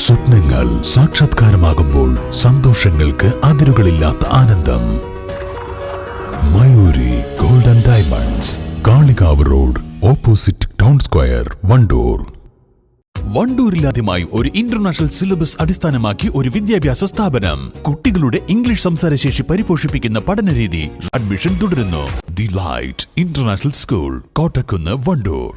സ്വപ്നങ്ങൾ സാക്ഷാത്കാരമാകുമ്പോൾ സന്തോഷങ്ങൾക്ക് അതിരുകളില്ലാത്ത ആനന്ദം. Mayuri Golden Diamonds, Kalikavu Road, opposite Town Square, Wandoor. വണ്ടൂരിലാദ്യമായി ഒരു ഇന്റർനാഷണൽ സിലബസ് അടിസ്ഥാനമാക്കി ഒരു വിദ്യാഭ്യാസ സ്ഥാപനം. കുട്ടികളുടെ ഇംഗ്ലീഷ് സംസാരശേഷി പരിപോഷിപ്പിക്കുന്ന പഠനരീതി. അഡ്മിഷൻ തുടരുന്നു. The Light International School, Kottakkunnu, Wandoor.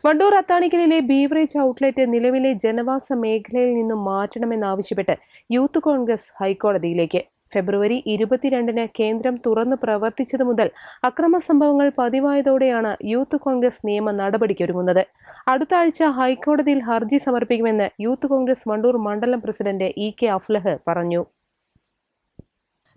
Wandoor അത്താണിക്കലിലെ ബീവറേജ് ഔട്ട്ലെറ്റ് നിലവിലെ ജനവാസ മേഖലയിൽ നിന്നും മാറ്റണമെന്നാവശ്യപ്പെട്ട് യൂത്ത് കോൺഗ്രസ് ഹൈക്കോടതിയിലേക്ക്. ഫെബ്രുവരി 22-ന് കേന്ദ്രം തുറന്നു പ്രവർത്തിച്ചതു മുതൽ അക്രമ സംഭവങ്ങൾ പതിവായതോടെയാണ് യൂത്ത് കോൺഗ്രസ് നിയമ നടപടിക്കൊരുങ്ങുന്നത്. അടുത്ത ആഴ്ച ഹൈക്കോടതിയിൽ ഹർജി സമർപ്പിക്കുമെന്ന് യൂത്ത് കോൺഗ്രസ് വണ്ടൂർ മണ്ഡലം പ്രസിഡന്റ് EK അഫ്ലഹ് പറഞ്ഞു.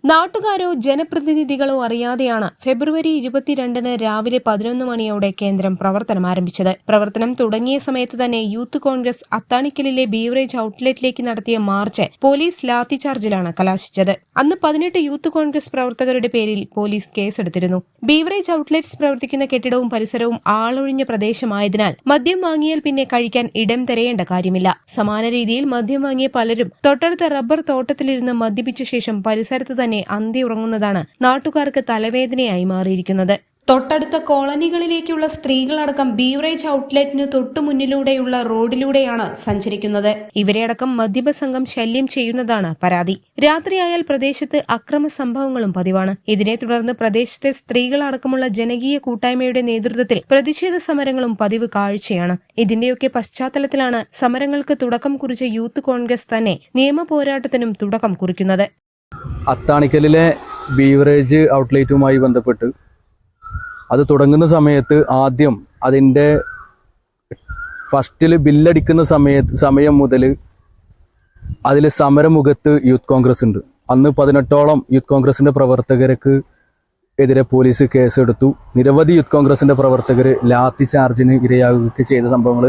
നാട്ടുകാരോ ജനപ്രതിനിധികളോ അറിയാതെയാണ് ഫെബ്രുവരി 22-ന് രാവിലെ 11 മണിയോടെ കേന്ദ്രം പ്രവർത്തനം ആരംഭിച്ചത്. പ്രവർത്തനം തുടങ്ങിയ സമയത്ത് തന്നെ യൂത്ത് കോൺഗ്രസ് അത്താണിക്കലിലെ ബീവറേജ് ഔട്ട്ലെറ്റിലേക്ക് നടത്തിയ മാർച്ച് പോലീസ് ലാത്തിചാർജിലാണ് കലാശിച്ചത്. അന്ന് 18 യൂത്ത് കോൺഗ്രസ് പ്രവർത്തകരുടെ പേരിൽ പോലീസ് കേസെടുത്തിരുന്നു. ബീവറേജ് ഔട്ട്ലെറ്റ്സ് പ്രവർത്തിക്കുന്ന കെട്ടിടവും പരിസരവും ആളൊഴിഞ്ഞ പ്രദേശമായതിനാൽ മദ്യം വാങ്ങിയാൽ പിന്നെ കഴിക്കാൻ ഇടം തിരയേണ്ട കാര്യമില്ല. സമാന രീതിയിൽ മദ്യം വാങ്ങിയ പലരും തൊട്ടടുത്ത റബ്ബർ തോട്ടത്തിലിരുന്ന് മദ്യപിച്ച ശേഷം പരിസരത്ത് തന്നെ അന്തി ഉറങ്ങുന്നതാണ് നാട്ടുകാർക്ക് തലവേദനയായി മാറിയിരിക്കുന്നത്. തൊട്ടടുത്ത കോളനികളിലേക്കുള്ള സ്ത്രീകളടക്കം ബീവറേജ് ഔട്ട്ലെറ്റിന് തൊട്ടുമുന്നിലൂടെയുള്ള റോഡിലൂടെയാണ് സഞ്ചരിക്കുന്നത്. ഇവരെയടക്കം മദ്യപ സംഘം ശല്യം ചെയ്യുന്നതാണ് പരാതി. രാത്രിയായാൽ പ്രദേശത്ത് അക്രമ സംഭവങ്ങളും പതിവാണ്. ഇതിനെ തുടർന്ന് പ്രദേശത്തെ സ്ത്രീകളടക്കമുള്ള ജനകീയ കൂട്ടായ്മയുടെ നേതൃത്വത്തിൽ പ്രതിഷേധ സമരങ്ങളും പതിവ് കാഴ്ചയാണ്. ഇതിന്റെയൊക്കെ പശ്ചാത്തലത്തിലാണ് സമരങ്ങൾക്ക് തുടക്കം കുറിച്ച യൂത്ത് കോൺഗ്രസ് തന്നെ നിയമ പോരാട്ടത്തിനും തുടക്കം കുറിക്കുന്നത്. അത്താണിക്കലിലെ ബീവറേജ് ഔട്ട്ലെറ്റുമായി ബന്ധപ്പെട്ട് അത് തുടങ്ങുന്ന സമയത്ത് ആദ്യം അതിൻ്റെ ഫസ്റ്റിൽ ബില്ലടിക്കുന്ന സമയം മുതൽ അതിൽ സമരമുഖത്ത് യൂത്ത് കോൺഗ്രസ് ഉണ്ട്. അന്ന് 18ഓളം യൂത്ത് കോൺഗ്രസിൻ്റെ പ്രവർത്തകർക്ക് എതിരെ പോലീസ് കേസെടുത്തു. നിരവധി യൂത്ത് കോൺഗ്രസിൻ്റെ പ്രവർത്തകർ ലാത്തി ചാർജിന് ഇരയാകുകയൊക്കെ ചെയ്ത സംഭവങ്ങൾ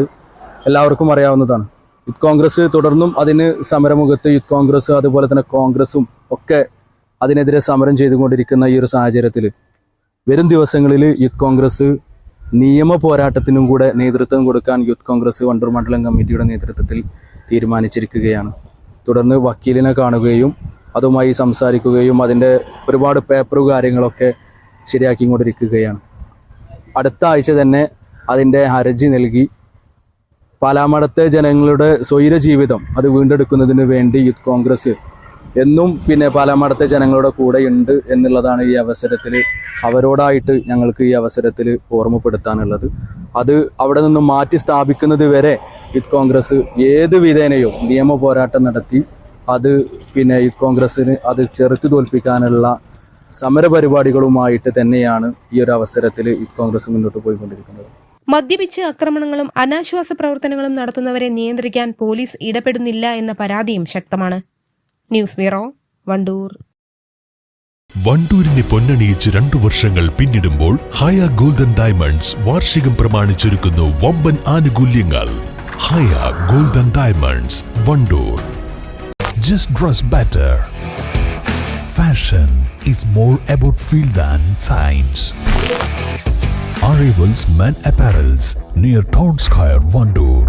എല്ലാവർക്കും അറിയാവുന്നതാണ്. യൂത്ത് കോൺഗ്രസ് തുടർന്നും അതിന് സമരമുഖത്ത് യൂത്ത് കോൺഗ്രസ് അതുപോലെ തന്നെ കോൺഗ്രസും ഒക്കെ അതിനെതിരെ സമരം ചെയ്തുകൊണ്ടിരിക്കുന്ന ഈ ഒരു സാഹചര്യത്തിൽ വരും ദിവസങ്ങളിൽ യൂത്ത് കോൺഗ്രസ് നിയമ പോരാട്ടത്തിനും കൂടെ നേതൃത്വം കൊടുക്കാൻ യൂത്ത് കോൺഗ്രസ് വണ്ടൂർ മണ്ഡലം കമ്മിറ്റിയുടെ നേതൃത്വത്തിൽ തീരുമാനിച്ചിരിക്കുകയാണ്. തുടർന്ന് വക്കീലിനെ കാണുകയും അതുമായി സംസാരിക്കുകയും അതിൻ്റെ ഒരുപാട് പേപ്പർ കാര്യങ്ങളൊക്കെ ശരിയാക്കിക്കൊണ്ടിരിക്കുകയാണ്. അടുത്ത ആഴ്ച തന്നെ അതിൻ്റെ ഹർജി നൽകി പാലാമടത്തെ ജനങ്ങളുടെ സ്വൈര ജീവിതം അത് വീണ്ടെടുക്കുന്നതിന് വേണ്ടി യൂത്ത് കോൺഗ്രസ് എന്നും പാലാമടത്തെ ജനങ്ങളുടെ കൂടെ ഉണ്ട് എന്നുള്ളതാണ് ഈ അവസരത്തിൽ അവരോടായിട്ട് ഞങ്ങൾക്ക് ഈ അവസരത്തിൽ ഓർമ്മപ്പെടുത്താനുള്ളത്. അത് അവിടെ നിന്നും മാറ്റി സ്ഥാപിക്കുന്നത് വരെ യൂത്ത് കോൺഗ്രസ് ഏത് വിധേനയോ നിയമ പോരാട്ടം നടത്തി അത് യൂത്ത് കോൺഗ്രസിന് അത് ചെറുത്തു തോൽപ്പിക്കാനുള്ള സമരപരിപാടികളുമായിട്ട് തന്നെയാണ് ഈ ഒരു അവസരത്തിൽ യൂത്ത് കോൺഗ്രസ് മുന്നോട്ട് പോയിക്കൊണ്ടിരിക്കുന്നത്. മദ്യപിച്ച് ആക്രമണങ്ങളും അനാശ്വാസ പ്രവർത്തനങ്ങളും നടത്തുന്നവരെ നിയന്ത്രിക്കാൻ പോലീസ് ഇടപെടുന്നില്ല എന്ന പരാതിയും ശക്തമാണ്. News bureau, Wandoor. വണ്ടൂരിനെ പൊന്നണിയിച്ച് 2 വർഷങ്ങൾ പിന്നിടുമ്പോൾ ഹയ ഗോൾഡൻ ഡയമണ്ട്സ് വാർഷികം പ്രമാണിച്ചൊരുക്കുന്നു വമ്പൻ ആനുകൂല്യങ്ങൾ. Haya Golden Diamonds, Wandoor. Just dress better. Fashion is more about feel than science. Arrivals Men Apparels near Town Square, Vandoor.